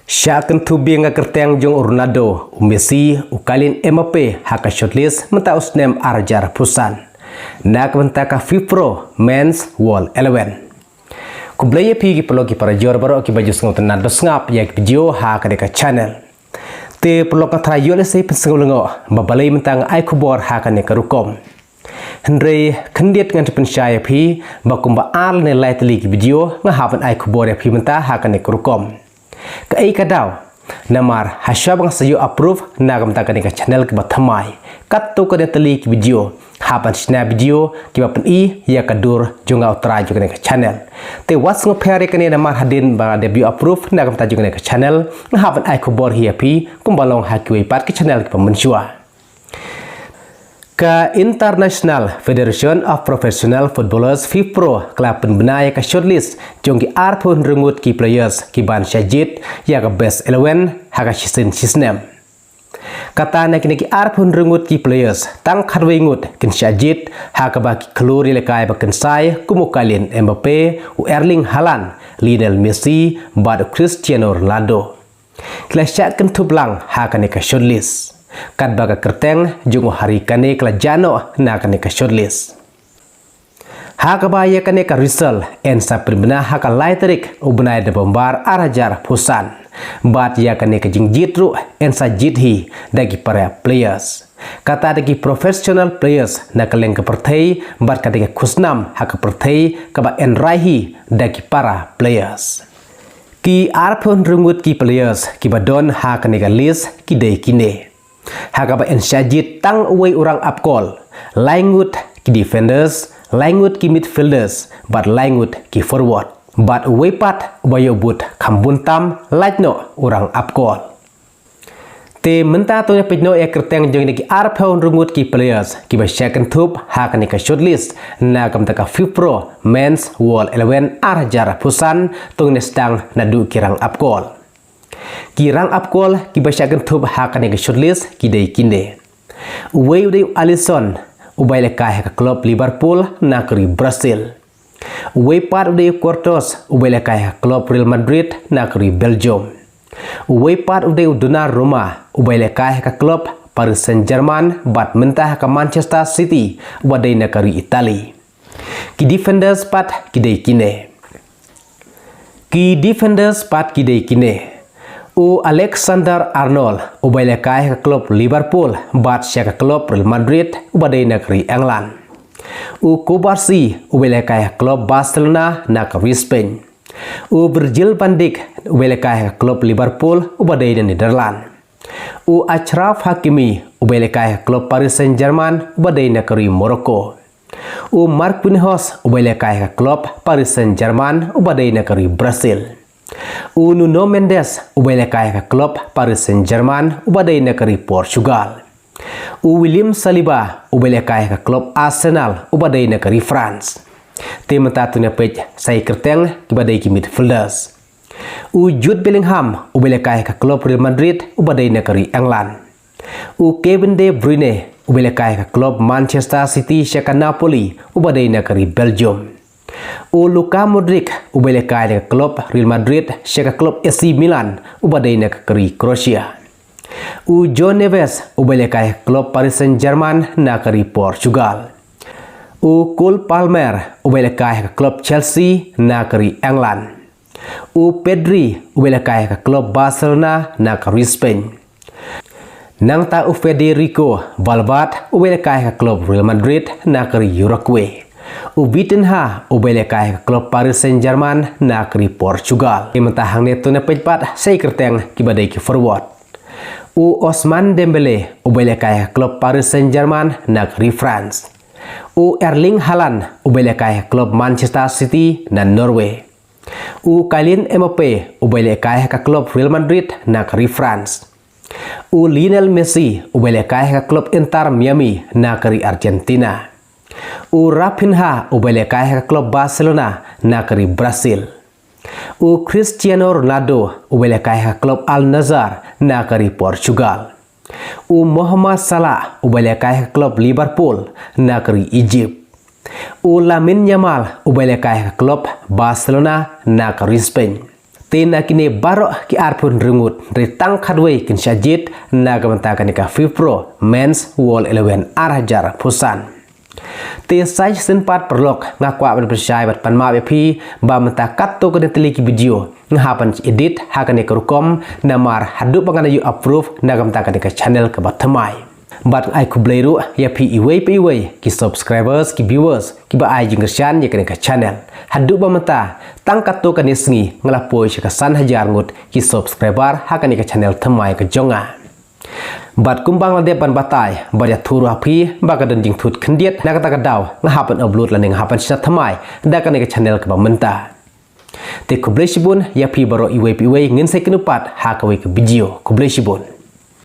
Shah kynthup biang kyrteng jong Ronaldo Messi ukalin Mbappe haka shortlist menta usnem arjar pusan nak menta ka FIFPRO Men's World 11 kublaya pigi pelogi para jor baro ki baju sngau tenan do ngap yak video ha ka deka channel te pelok ka trayol sei pensengul ngo babalai mentang ai Khubor ha ka ne karukom Hendrei kendiat ngan pensyaya pi bakumba al ne lai teli ki video ngahapan ai Khubor ya pi menta ha ka ne karukom Kai kadau namar hasyabang sayo approve nagam takani ka channel ke bathamai katto ka teli ki video hapan sna video ki bapan I ya kadur jonga utra juga ka channel te was ngo phere kani namar hadin ba debut approve nagam ta juga ka channel hapan ai Khubor hi api kumbalong hakwi pat ki channel ki pamensyua Ka International Federation of Professional Footballers FIFPRO kelap penbenaya ka shortlist jong ki arpun rengut ki players ki ban syajit ya ka best 11 haka season kata nak ki arpun rengut ki players tang kharwei ngut kin syajit haka ba ki klori lekai ba kin sai kumukalin Mbappe u Erling Haaland Lionel Messi bad Cristiano Ronaldo klasyak kynthup lang haka ne ka shortlist kat baga kyrteng jungo hari kane kala jano na kane ka shortlist ha ka ba ye kane ka result en sa primbna ha ka laiterik ubnai de bombar arajar pusan bat ya kane ka jingjitru en sa jidhi dagi para players kata dagi professional players na kaleng ka perthai bat ka dagi khusnam ha ka perthai ka ba en raihi dagi para players ki arphon rungut ki players ki badon ha kane ka list ki dei kine Hakaba en syajit tang uway orang upcall langut ki defenders langut ki midfielders but langut ki forward but uway pat ubayo but kambuntam lajno orang upcall te menta to nya pejno e kyrteng jong ki arphon rungut ki players ki ba second thup hakani ka shortlist na kam ta ka FIFPRO Men's World 11 arjar pusan tung nestang nadu kirang upcall Kirang upcall ki basya kynthup hakane ke shortlist ki dei kinde uwei udai Alisson ubai lekai ka klub Liverpool na kri Brazil uwei pat udai Courtois ubai lekai ka klub Real Madrid na kri Belgium uwei pat udai Donnarumma ubai lekai ka klub Paris Saint-Germain bat mentah ka Manchester City wadai na kri Italy ki defenders pat ki dei kinde ki defenders pat ki dei kinde U Alexander Arnold ubai lekai ka klub Liverpool bat sya ka klub Real Madrid ubadai negeri England U Khubor ubai lekai ka klub Barcelona negeri Spain U Virgil van Dijk ubai lekai ka klub Liverpool ubadai Netherlands U Achraf Hakimi ubai lekai ka klub Paris Saint-Germain ubadai negeri Morocco U Marquinhos ubai lekai ka klub Paris Saint-Germain ubadai negeri Brazil U Nuno Mendes ubai lekai ka klub Paris Saint-Germain ubadai negeri Portugal. U William Saliba ubai lekai ka klub Arsenal ubadai negeri France. Tim tatunya pej sai kyrteng ubadai ki midfielders. U Jude Bellingham ubai lekai ka klub Real Madrid ubadai negeri England. U Kevin De Bruyne ubai lekai ka klub Manchester City syaka Napoli ubadai negeri Belgium. U Luka Modric ubai lekai ka klub Real Madrid syaka klub AC Milan ubadai negeri Croatia. U John Neves ubai lekai ka klub Paris Saint-Germain negeri Portugal. U Cole Palmer ubai lekai ka klub Chelsea negeri England. U Pedri ubai lekai ka klub Barcelona negeri Spain. Nang ta u Federico Valverde ubai lekai ka klub Real Madrid negeri Uruguay. U Vitinha ubai lekai ka klub Paris Saint-Germain negeri Portugal. Mentahang neto na pejpat sai kyrteng ki badai ki forward. U Ousmane Dembele ubai lekai ka klub Paris Saint-Germain negeri France. U Erling Haaland ubai lekai ka klub Manchester City na Norway. U Kylian Mbappe ubai lekai ka klub Real Madrid negeri France. U Lionel Messi ubai lekai ka klub Inter Miami negeri Argentina. U Rafinha ubai lekai ka klub Barcelona negeri Brazil. U Cristiano Ronaldo ubai lekai ka klub Al Nassr negeri Portugal. U Muhammad Salah ubai lekai ka klub Liverpool negeri Egypt. U Lamine Yamal ubai lekai ka klub Barcelona negeri Spain. Tena kini barok ki arpun rengut ritang kadway kin syajit na gamentakan ka FIFPRO Men's World 11 Arhajar Pusan. Te sai senpat perlok ngakwa berpercaya bat panma bepi ba mentakat to kena teliki video ngahapan edit hakane kerukom namar hadu panganayu approve na gamentakan ka channel ke batamai. Bat ai kubleiru ya pi iway ki subscribers ki viewers ki ba ai jingkersian ya kena ka channel hadu ba mata tangkat to kan sengi ngelapoi ka san hajar ngut ki subscriber hakane ka channel thamai ka jonga bat kumbang la depan batai ba ya thuru api ba ka dan jing thut khendiet na kata ka daw ngahapan upload la ning hapan sina thamai da kan ka channel ka ba menta te kublei sibun ya pi baro iway ngin sai kenupat hakawe ke video kublei sibun.